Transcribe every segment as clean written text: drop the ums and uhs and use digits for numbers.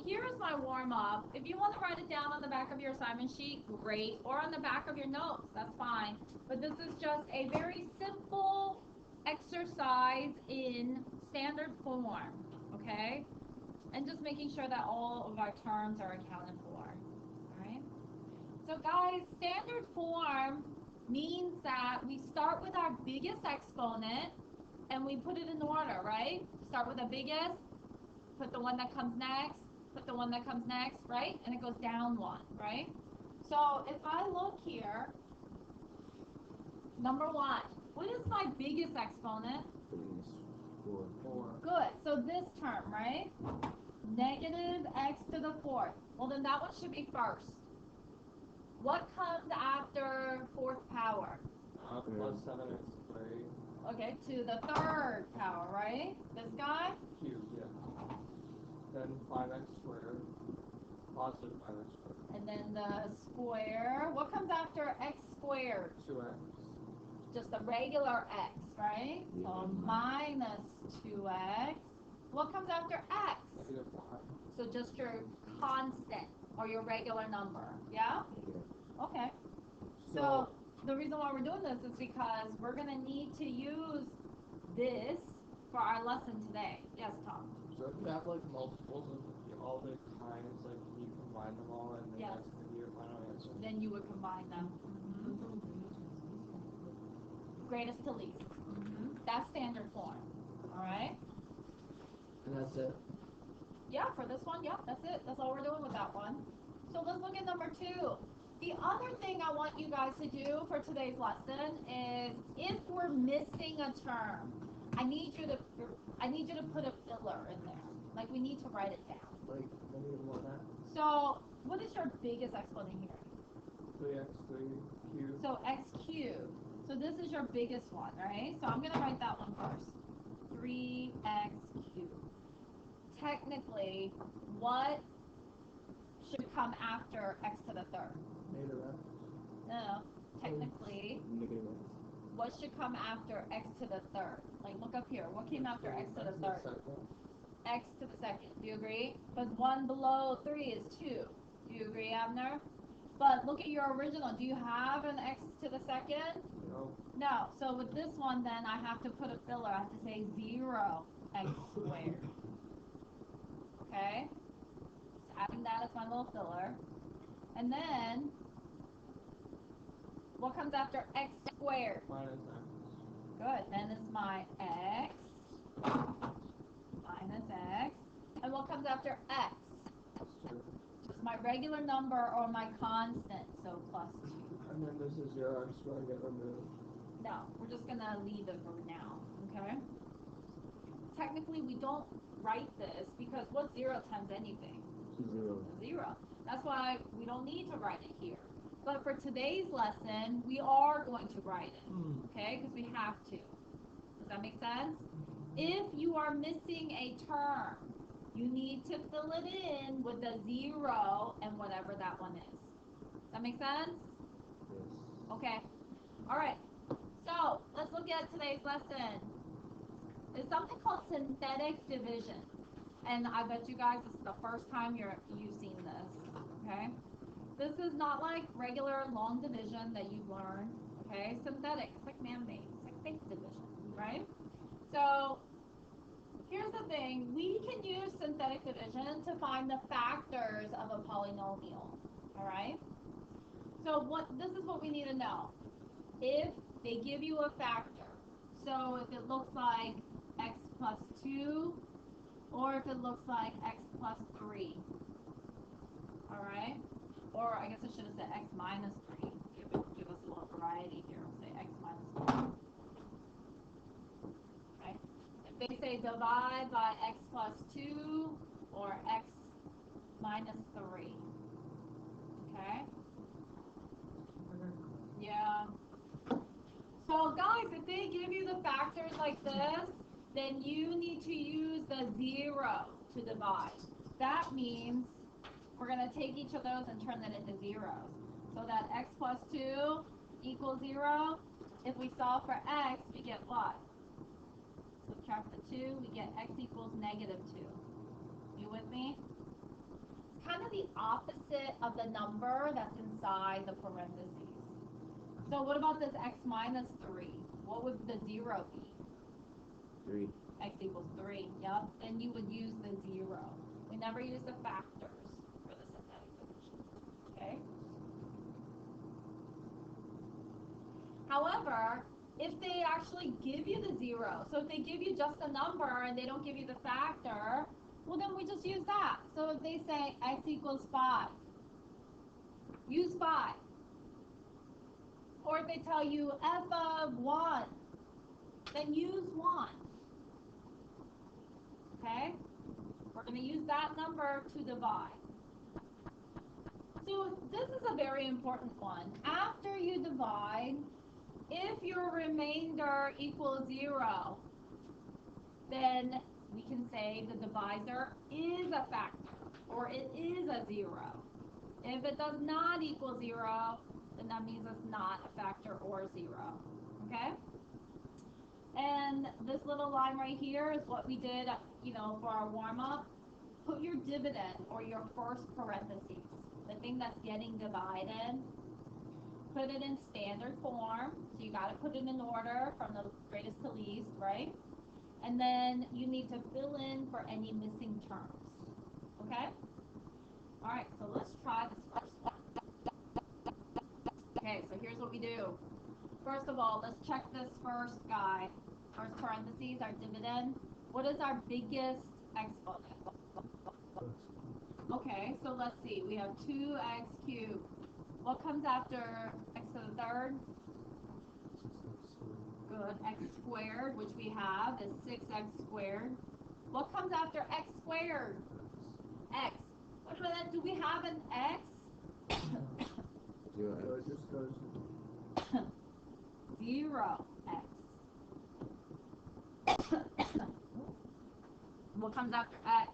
here's my warm-up. If you want to write it down on the back of your assignment sheet, great. Or on the back of your notes, that's fine. But this is just a very simple exercise in standard form, okay? And just making sure that all of our terms are accounted for, all right? So guys, standard form means that we start with our biggest exponent and we put it in order, right? Start with the biggest, put the one that comes next, put the one that comes next, right? And it goes down one, right? So if I look here, number one, what is my biggest exponent? Four. Good. So this term, right? Negative x to the fourth. Well, then that one should be first. What comes after fourth power? Plus 7x squared. Okay, to the third power, right? This guy? Cubed, yeah. Then 5x squared. Positive 5x squared. And then the square. What comes after x squared? 2x. Just a regular x, right? Yeah. So minus 2x. What comes after x? Negative 5. So just your constant or your regular number, yeah? Okay. So the reason why we're doing this is because we're going to need to use this for our lesson today. Yes, Tom? So if you have like multiples of all the kinds, like can you combine them all and then Yes. that's going to be your final answer? Then you would combine them. Greatest to least. That's standard form. All right? And that's it. Yeah, for this one, yeah, that's it. That's all we're doing with that one. So let's look at number two. The other thing I want you guys to do for today's lesson is if we're missing a term, I need you to put a filler in there. Like we need to write it down. Like, I need more of that. So what is your biggest exponent here? 3x cubed. So x cubed. So this is your biggest one, right? So I'm going to write that one first. 3x cubed. Technically, what should come after x to the third? Negative x. No, technically, Negative x. what should come after x to the third? Like, look up here. What came after x to the third? X to the second. Do you agree? Because 1 below 3 is 2. Do you agree, Abner? But look at your original. Do you have an x to the second? No. No. So with this one, then I have to put a filler. I have to say 0 x squared. Okay? So adding that as my little filler. And then, what comes after x squared? Minus x. Good. Then it's my x minus x. And what comes after x? Plus 2. Just my regular number or my constant. So plus 2. And then this is your x going to get removed. No, we're just going to leave it for now. Okay? Technically, we don't write this because what's 0 times anything? 0. 0. That's why we don't need to write it here. But for today's lesson, we are going to write it, okay? Because we have to. Does that make sense? If you are missing a term, you need to fill it in with a 0 and whatever that one is. Does that make sense? Yes. Okay. All right. So let's look at today's lesson. It's something called synthetic division. And I bet you guys this is the first time you've seen this, okay? This is not like regular long division that you've learned, okay? Synthetic, it's like man-made, it's like fake division, right? So here's the thing, we can use synthetic division to find the factors of a polynomial, all right? So this is what we need to know. If they give you a factor, so if it looks like x plus 2, or if it looks like x plus 3, all right? Or I guess I should have said x minus 3. Give us a little variety here. We'll say x minus 3. Okay? If they say divide by x plus 2 or x minus 3. Okay? Yeah. So guys, if they give you the factors like this, then you need to use the 0 to divide. That means we're going to take each of those and turn that into zeros. So that x plus 2 equals 0. If we solve for x, we get what? Subtract the 2, we get x equals negative 2. You with me? the opposite of the number that's inside the parentheses. So what about this x minus 3? What would the 0 be? 3. X equals 3, yep. Then you would use the 0. We never use the factors for the synthetic division, okay? However, if they actually give you the 0, so if they give you just a number and they don't give you the factor, well then we just use that. So if they say x equals 5, use 5. Or if they tell you f of 1, then use 1. Okay? We're going to use that number to divide. So this is a very important one. After you divide, if your remainder equals 0, then we can say the divisor is a factor, or it is a 0. If it does not equal 0, then that means it's not a factor or 0. Okay? And this little line right here is what we did, for our warm-up. Put your dividend, or your first parentheses, the thing that's getting divided, put it in standard form. So you got to put it in order from the greatest to least, right? And then you need to fill in for any missing terms. Okay? All right, so let's try this first one. Okay, so here's what we do. First of all, let's check this first guy. First parentheses, our dividend. What is our biggest exponent? Okay, so let's see. We have 2x cubed. What comes after x to the third? Good. X squared, which we have, is 6x squared. What comes after x squared? X. Wait a minute, do we have an x? 0x. What comes after x?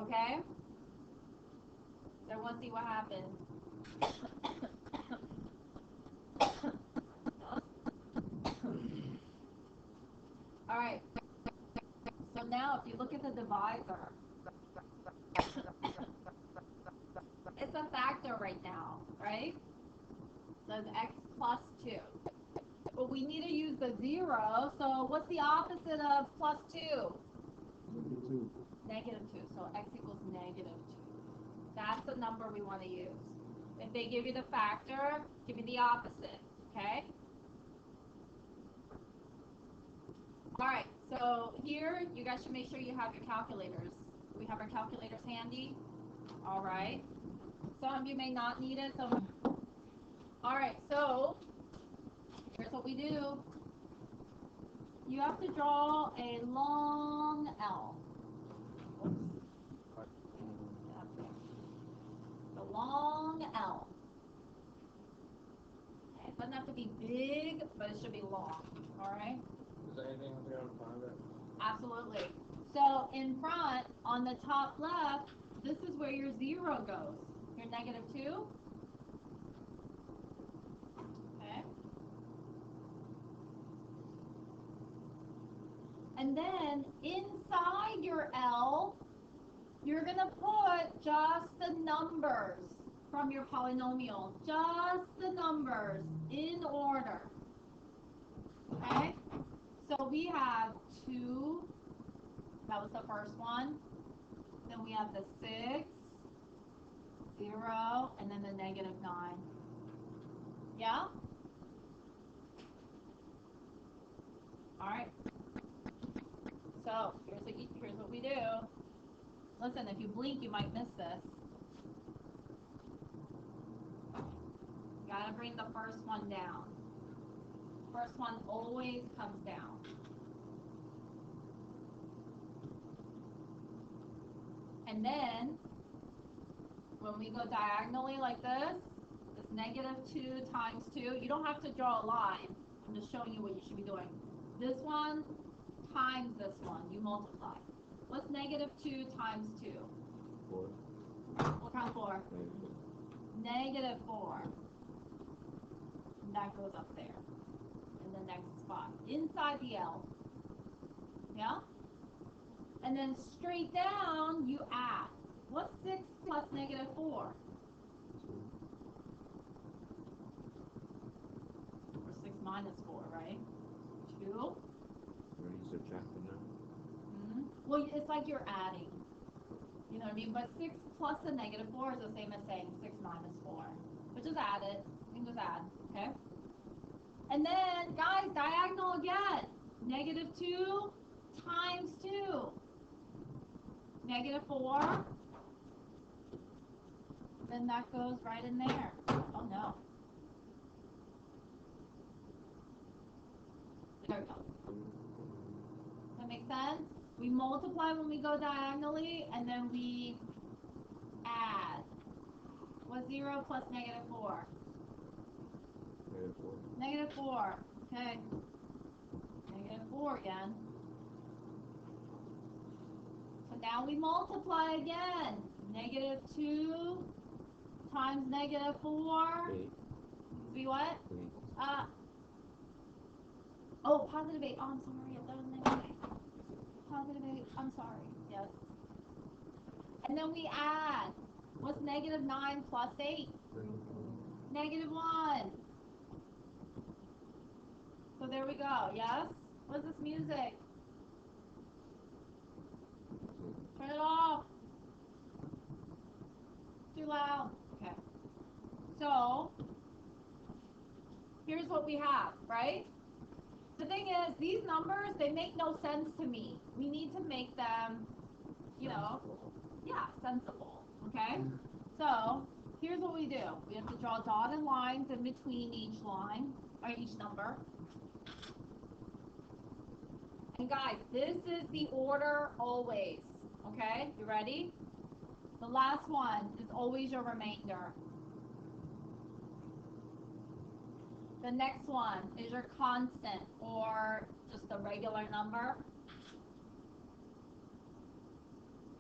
Okay? Everyone see what happened? Alright. So now if you look at the divisor, it's a factor right now, right? So it's x plus 2. But we need to use the 0, so what's the opposite of plus 2? Negative 2, so x equals negative 2. That's the number we want to use. If they give you the factor, give me the opposite, okay? Alright, so here, you guys should make sure you have your calculators. We have our calculators handy. Alright. Some of you may not need it, so... Alright, so, here's what we do. You have to draw a long L. The long L. It doesn't have to be big, but it should be long. Alright? Is there anything up there on front of it? Absolutely. So in front, on the top left, this is where your 0 goes. Your negative 2. Okay. And then inside your L, you're going to put just the numbers from your polynomial. Just the numbers in order. Okay? So we have 2. That was the first one. Then we have the 6, 0, and then the negative 9. Yeah? Alright. So, here's what we do. Listen, if you blink, you might miss this. You gotta bring the first one down. First one always comes down. And then, when we go diagonally like this, it's negative 2 times 2. You don't have to draw a line. I'm just showing you what you should be doing. This one times this one. You multiply. What's negative 2 times 2? 4. What kind of 4? Negative 4. And that goes up there in the next spot. Inside the L. Yeah? And then straight down, you add. What's 6 plus negative 4? 2. Or 6 minus 4, right? 2. Are you subtracting now? Well, it's like you're adding. You know what I mean? But 6 plus a negative 4 is the same as saying 6 minus 4. But just add it. You can just add. Okay? And then, guys, diagonal again. Negative 2 times 2. Negative 4. Then that goes right in there. Oh, no. There we go. Does that make sense? We multiply when we go diagonally, and then we add. What's 0 plus negative 4? Negative 4. Negative 4. Okay. Negative 4 again. So now we multiply again. Negative 2 times negative 4. 8. Be what? 8. Oh, positive 8. Oh, I'm sorry. I thought it was negative 8. Positive 8. I'm sorry. Yes. And then we add. What's negative 9 plus 8? Negative 1. So there we go. Yes? What's this music? Turn it off. Too loud. Okay. So, here's what we have, right? The thing is, these numbers, they make no sense to me. We need to make them, you know, yeah, sensible, okay? So, here's what we do. We have to draw dotted lines in between each line, or each number. And guys, this is the order always, okay? You ready? The last one is always your remainder. The next one is your constant, or just a regular number.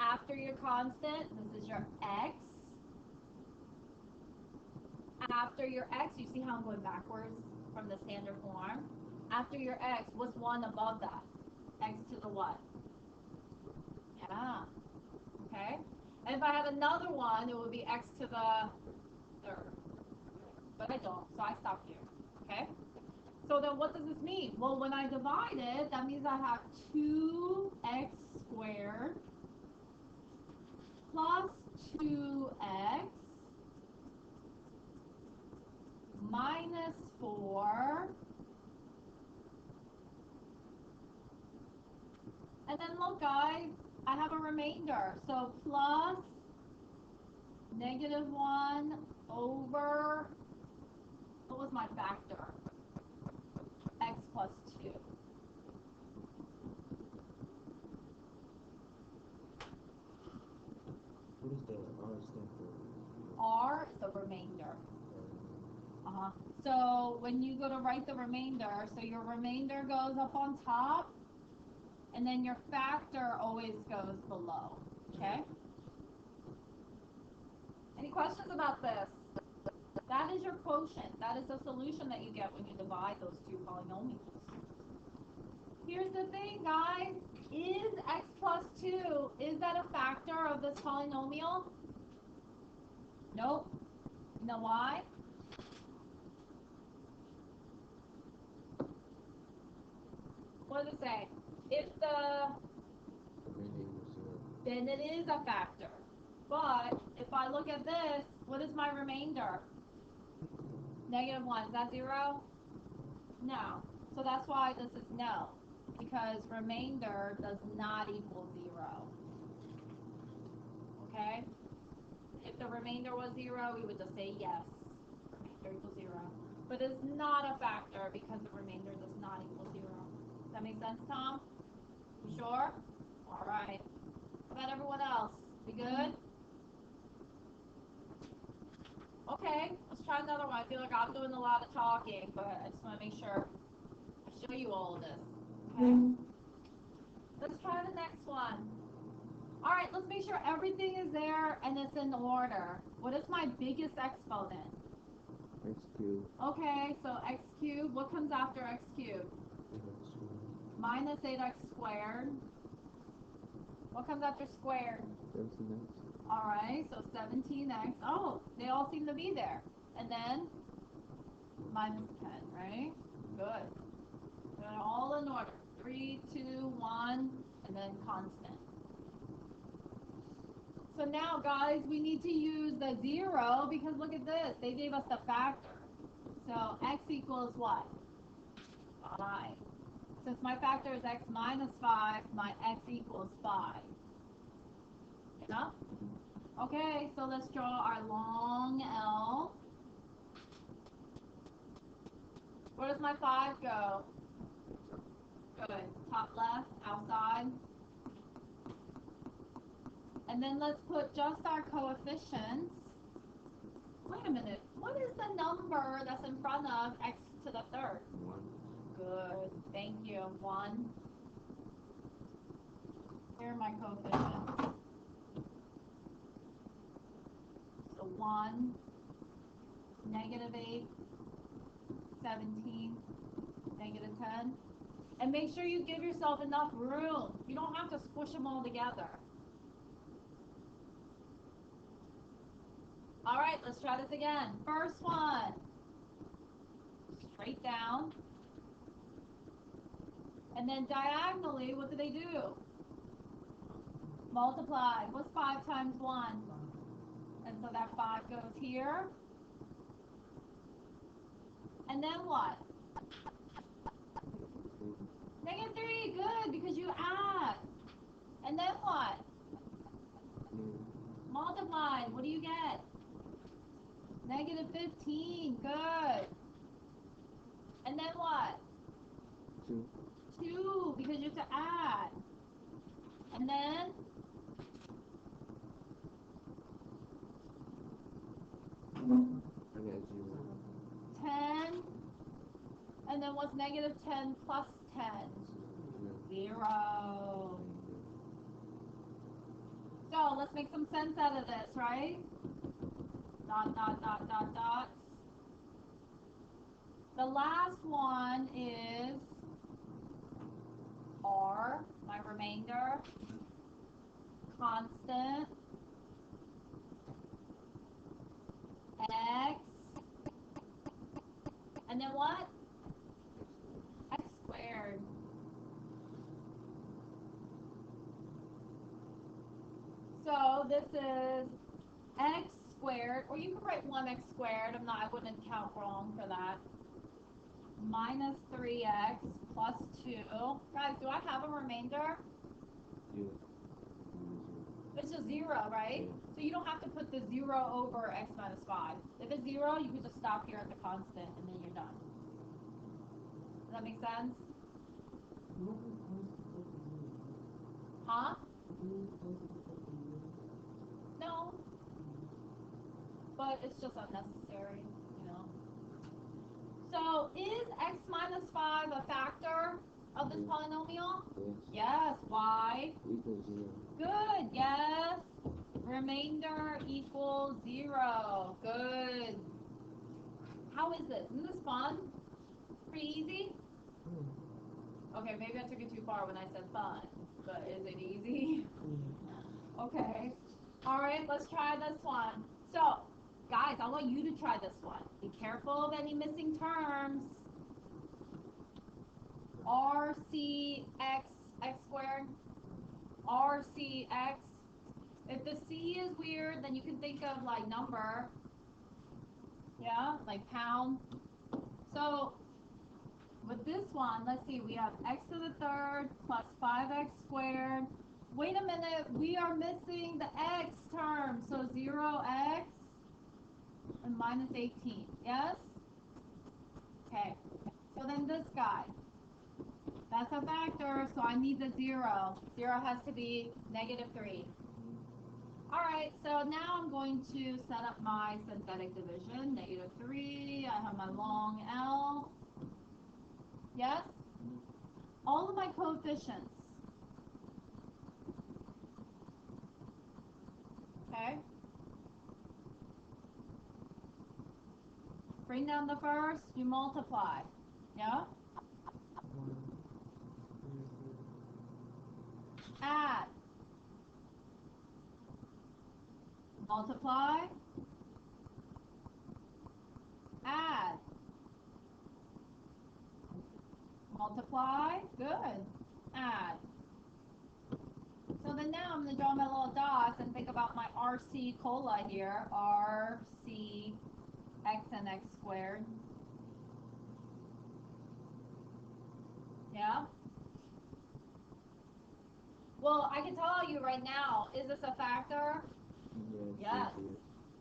After your constant, this is your x. After your x, you see how I'm going backwards from the standard form? After your x, what's one above that? X to the what? Yeah. Okay. And if I had another one, it would be x to the third. But I don't, so I stop here. Okay? So then what does this mean? Well, when I divide it, that means I have 2x squared plus 2x minus 4. And then look, guys, I have a remainder. So plus negative 1 over, what was my factor? X plus 2. What does the R stand for? R is the remainder. So when you go to write the remainder, so your remainder goes up on top, and then your factor always goes below. Okay? Any questions about this? That is your quotient. That is the solution that you get when you divide those two polynomials. Here's the thing, guys. Is x plus 2, is that a factor of this polynomial? Nope. You know why? What does it say? If then it is a factor. But if I look at this, what is my remainder? Negative 1. Is that 0? No. So that's why this is no. Because remainder does not equal 0. Okay? If the remainder was 0, we would just say yes. Remainder equals 0. But it's not a factor because the remainder does not equal 0. Does that make sense, Tom? You sure? All right. How about everyone else? We good? Okay, let's try another one. I feel like I'm doing a lot of talking, but I just want to make sure I show you all of this. Okay? Let's try the next one. All right, let's make sure everything is there and it's in order. What is my biggest exponent? X cubed. Okay, so x cubed. What comes after x cubed? minus 8x squared. What comes after squared? 17x. Alright, so 17x. Oh, they all seem to be there. And then minus 10, right? Good. They're all in order. 3, 2, 1, and then constant. So now, guys, we need to use the 0 because look at this. They gave us the factor. So x equals what? 5. Since my factor is x minus 5, my x equals 5. Yeah? Okay, so let's draw our long L. Where does my 5 go? Good. Top left, outside. And then let's put just our coefficients. Wait a minute. What is the number that's in front of x to the third? 1. Good. Thank you. 1. Here are my coefficients. So 1, negative 8, 17, negative 10. And make sure you give yourself enough room. You don't have to squish them all together. All right, let's try this again. First one, straight down. And then diagonally, what do they do? Multiply. What's 5 times 1? And so that 5 goes here. And then what? Negative 3, good, because you add. And then what? Multiply. What do you get? Negative 15, good. And then what? 2. 2, because you have to add. And then? I got 0. 10. And then what's negative 10 plus 10? 0. So let's make some sense out of this, right? Dot, dot, dot, dot, dots. The last one is R, my remainder, constant, X, and then what? X squared. So this is X squared, or you can write 1x squared. I wouldn't count wrong for that. Minus 3x plus 2. Guys, do I have a remainder? Yeah. It's just 0, right? So you don't have to put the 0 over x minus 5. If it's 0, you can just stop here at the constant, and then you're done. Does that make sense? Huh? No. But it's just unnecessary, you know. So is x minus 5 a factor of this polynomial? Yes. Yes. Why? Equals 0. Good. Yes. Remainder equals 0. Good. How is this? Isn't this fun? Pretty easy? Okay, maybe I took it too far when I said fun. But is it easy? Okay. All right, let's try this one. So, guys, I want you to try this one. Be careful of any missing terms. RCX, x squared. RCX. If the C is weird, then you can think of like number. Yeah, like pound. So, with this one, let's see, we have x to the third plus 5x squared. Wait a minute, we are missing the x term. So 0x and minus 18. Yes? Okay. So then this guy. That's a factor, so I need the 0. 0 has to be negative 3. Alright, so now I'm going to set up my synthetic division. Negative 3. I have my long L. Yes? All of my coefficients. Okay? Bring down the first, you multiply. Yeah? add, multiply, add, multiply, good, add. So then now I'm going to draw my little dots and think about my RC cola here, RC x and x squared. Yeah? Well, I can tell you right now, is this a factor? Yes.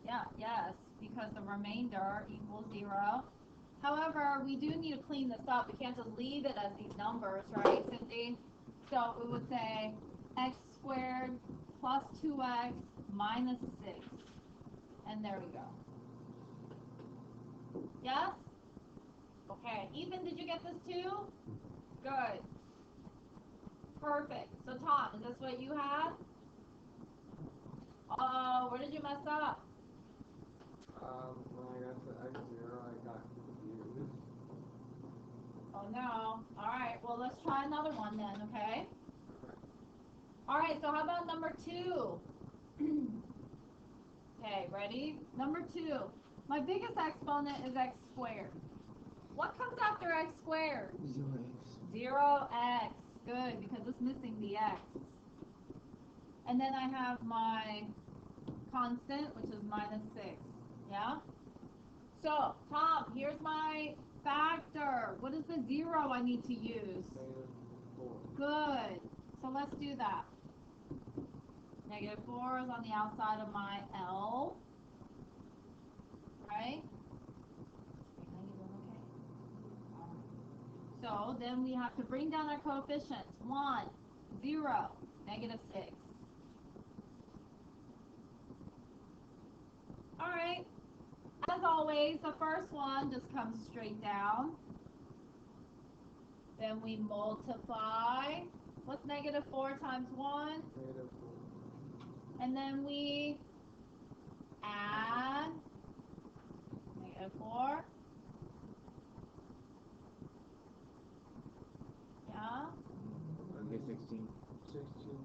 Yeah, yes, because the remainder equals 0. However, we do need to clean this up. We can't just leave it as these numbers, right, Cindy? So we would say x squared plus 2x minus 6. And there we go. Yes? Okay. Ethan, did you get this too? Good. Perfect. So Tom, is this what you had? Oh, where did you mess up? When I got to x0, I got confused. Oh no. Alright, well let's try another one then, okay? Alright, so how about number 2? Okay, ready? Number 2. My biggest exponent is x squared. What comes after x squared? 0x. 0x. Good, because it's missing the x. And then I have my constant, which is minus 6. Yeah? So, Tom, here's my factor. What is the 0 I need to use? -4. Good. So let's do that. -4 is on the outside of my L. Right? So then we have to bring down our coefficients. 1, 0, -6. Alright. As always, the first one just comes straight down. Then we multiply. What's -4 times 1? -4. And then we add -4. Yeah. I get 16. 16.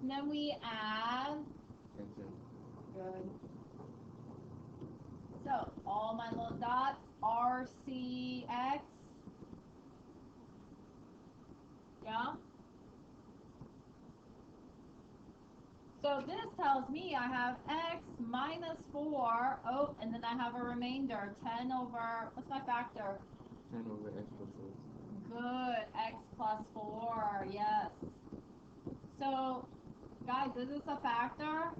And then we add. 10. Good. So all my little dots, RCX. Yeah. So this tells me I have x minus 4. Oh, and then I have a remainder. 10 over, what's my factor? 10 over x plus 4. Good. X plus 4. Yes. So, guys, is this a factor?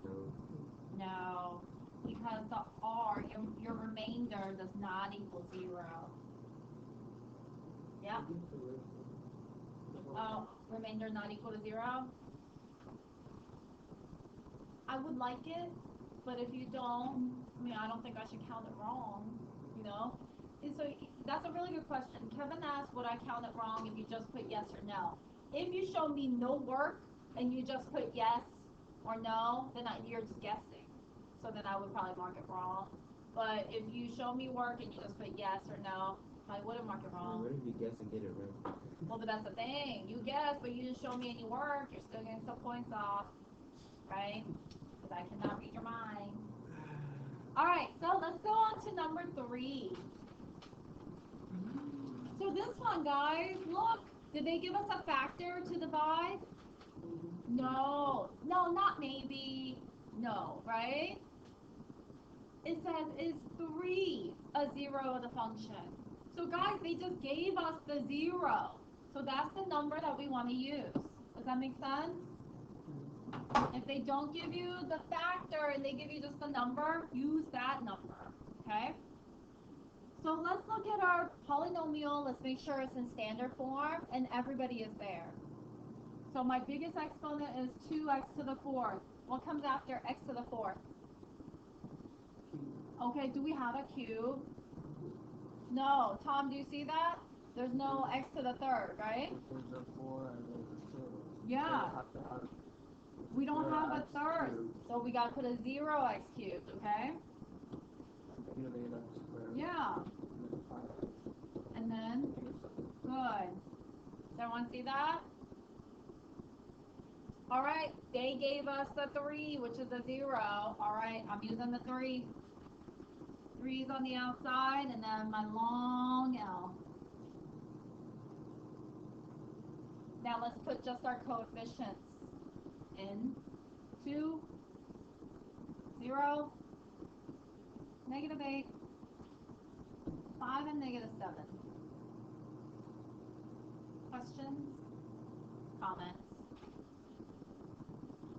No. No. Because the R, your remainder, does not equal 0. Yeah. Oh, remainder not equal to 0? I would like it, but if you don't, I mean, I don't think I should count it wrong, you know? And so that's a really good question. Kevin asked, would I count it wrong if you just put yes or no? If you show me no work and you just put yes or no, then you're just guessing. So then I would probably mark it wrong. But if you show me work and you just put yes or no, I wouldn't mark it wrong. What if you guess and get it right? Well, but that's the thing. You guess, but you didn't show me any work. You're still getting some points off, right? Because I cannot read your mind. All right, so let's go on to number 3. So this one, guys, look. Did they give us a factor to divide? No. No, not maybe. No, right? It says is 3 a 0 of the function. So guys, they just gave us the 0. So that's the number that we want to use. Does that make sense? If they don't give you the factor and they give you just the number, use that number, okay? So let's look at our polynomial. Let's make sure it's in standard form and everybody is there. So my biggest exponent is 2x to the 4th. What comes after x to the 4th? Okay, do we have a cube? No. Tom, do you see that? There's no x to the 3rd, right? There's a 4 and there's a 2. Yeah. So you have to have We don't have a 3rd, cubed. so we gotta put a 0x cubed, okay? You need x squared. Yeah. And then 5x. And then, good. Does everyone see that? All right, they gave us the 3, which is a 0. All right, I'm using the 3. 3's on the outside, and then my long L. Now let's put just our coefficients in. 2, 0, -8, 5, and -7. Questions? Comments?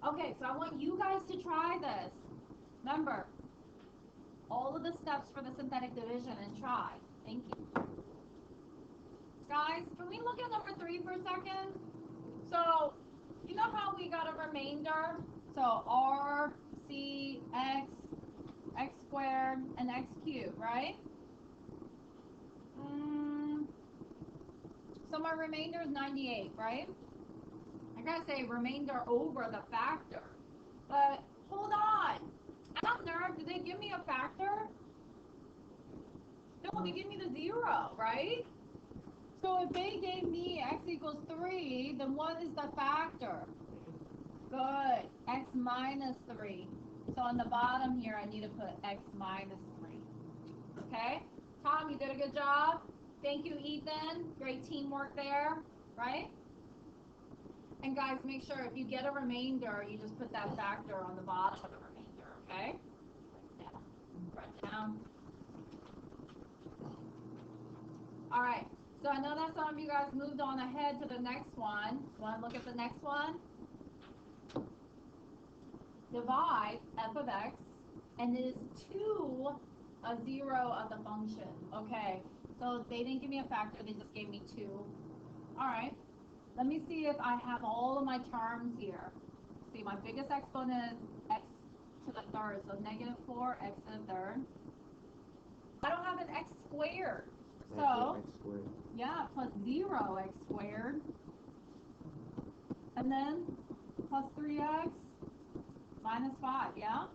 Okay, so I want you guys to try this. Remember, all of the steps for the synthetic division and try. Thank you. Guys, can we look at number 3 for a second? So, you know how we got a remainder? So, R, C, X squared, and X cubed, right? So my remainder is 98, right? I gotta say remainder over the factor. But, hold on. Out there, did they give me a factor? No, they gave me the 0, right? So if they gave me x equals 3, then what is the factor? Good. X minus 3. So on the bottom here, I need to put x minus 3. Okay? Tom, you did a good job. Thank you, Ethan. Great teamwork there, right? And guys, make sure if you get a remainder, you just put that factor on the bottom of the remainder, okay? Write down. All right. So I know that some of you guys moved on ahead to the next one. Want to look at the next one? Divide f of x, and it is to a 0 of the function. Okay. So they didn't give me a factor, they just gave me 2. All right. Let me see if I have all of my terms here. See, my biggest exponent is x to the third, so -4x to the third. I don't have an x squared. So, X squared. yeah, plus 0x squared. And then plus 3x minus 5, yeah?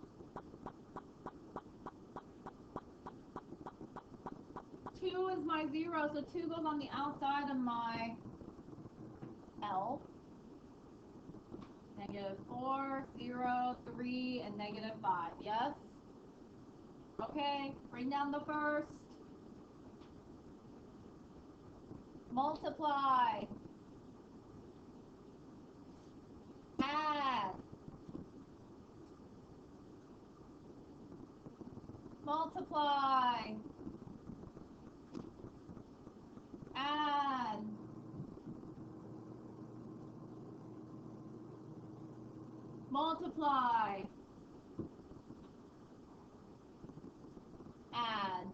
Two is my 0, so 2 goes on the outside of my L. -4, 0, 3, and -5, yes? Okay, bring down the first. Multiply. Add. Multiply. Add. Multiply. Add.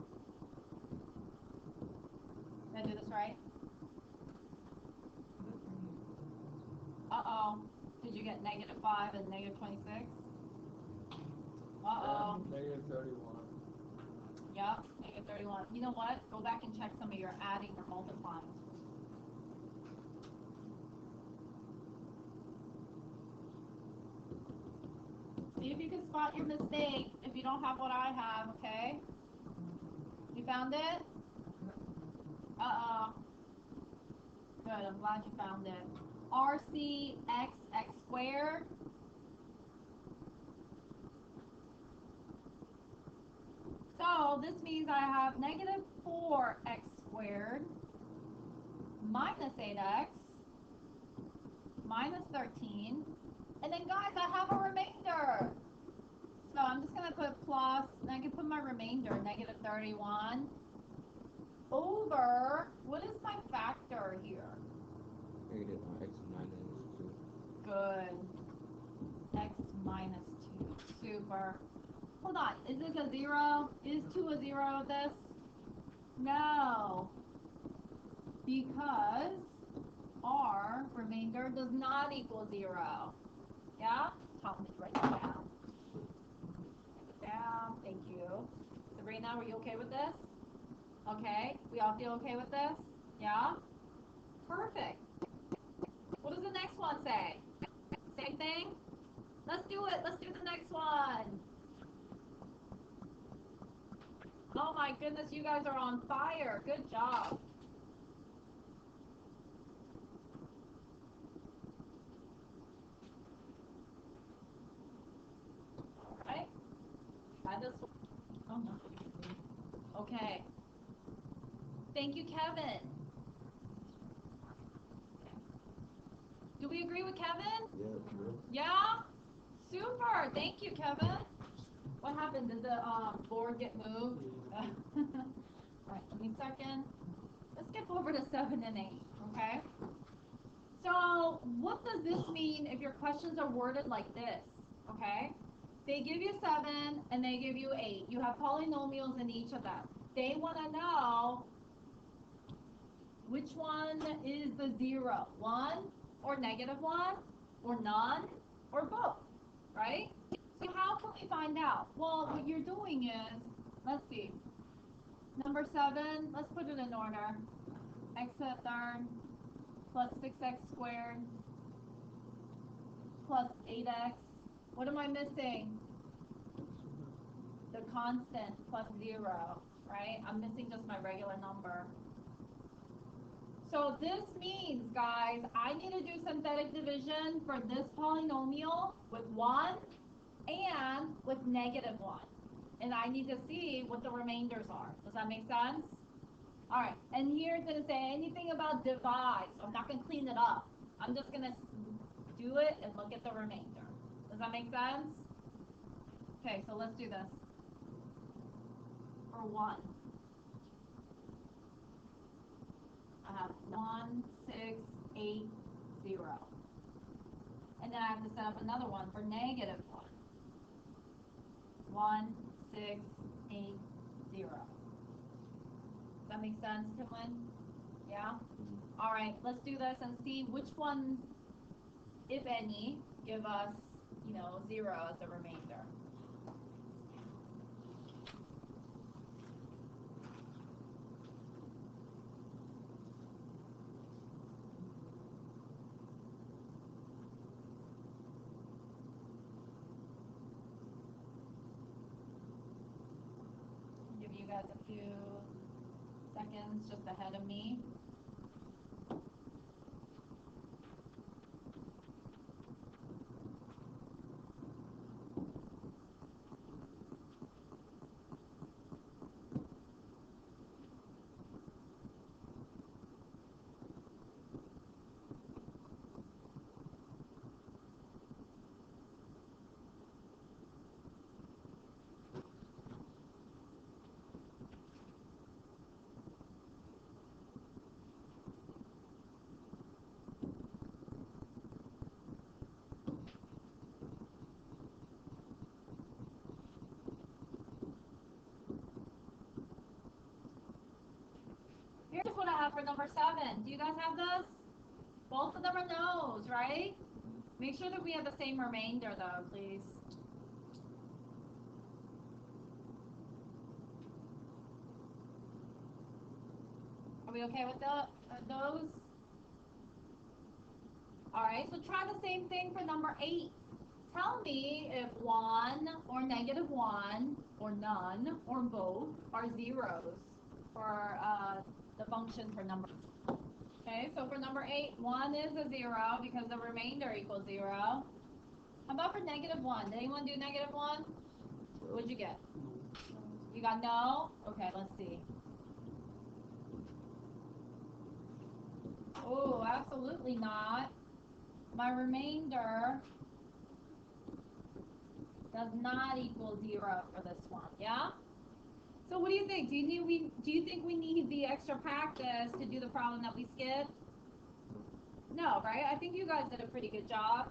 Did I do this right? Uh-oh. Did you get -5 and -26? Uh-oh. -31. Yep, -31. You know what? Go back and check some of your adding or multiplying. See if you can spot your mistake if you don't have what I have, okay? You found it? Uh-oh. Good, I'm glad you found it. RC x squared. So this means I have -4x squared minus 8x minus 13. And then guys, I have a remainder. So I'm just going to put plus, and I can put my remainder, -31, over, what is my factor here? Negative x minus 2. Good. X minus 2. Super. Hold on, is this a 0? Is 2 a 0 this? No. Because our remainder does not equal 0. Yeah? Tell me to write it down. Write it down. Thank you. Sabrina, were you okay with this? Okay. We all feel okay with this? Yeah? Perfect. What does the next one say? Same thing? Let's do it. Let's do the next one. Oh my goodness, you guys are on fire. Good job. Thank you, Kevin. Do we agree with Kevin? Yeah. Yeah? Super. Thank you, Kevin. What happened? Did the board get moved? All right, give me a second. Let's skip over to 7 and 8, okay? So what does this mean if your questions are worded like this, okay? They give you 7 and they give you 8. You have polynomials in each of them. They want to know which one is the 0, 1 or -1 or none or both, right? So how can we find out? Well, what you're doing is, let's see, number 7, let's put it in order. X to the third plus 6x squared plus 8x. What am I missing? The constant plus 0, right? I'm missing just my regular number. So this means, guys, I need to do synthetic division for this polynomial with 1 and with -1. And I need to see what the remainders are. Does that make sense? All right, and here it didn't say anything about divide, so I'm not going to clean it up. I'm just going to do it and look at the remainder. Does that make sense? Okay, so let's do this. For 1, I have 1, 6, 8, 0. And then I have to set up another one for -1. 1, 6, 8, 0. Does that make sense, Timlin? Yeah? All right, let's do this and see which ones, if any, give us, 0 as the remainder. Give you guys a few seconds just ahead of me. Here's what I have for number 7. Do you guys have this? Both of them are no's, right? Make sure that we have the same remainder, though, please. Are we okay with those? All right, so try the same thing for number 8. Tell me if 1 or -1 or none or both are zeros for the function for number. Okay, so for number 8, 1 is a 0 because the remainder equals 0. How about for -1? Did anyone do -1? What'd you get? You got no? Okay, let's see. Oh, absolutely not. My remainder does not equal 0 for this one, yeah? So what do you think? Do you think we need the extra practice to do the problem that we skipped? No, right? I think you guys did a pretty good job.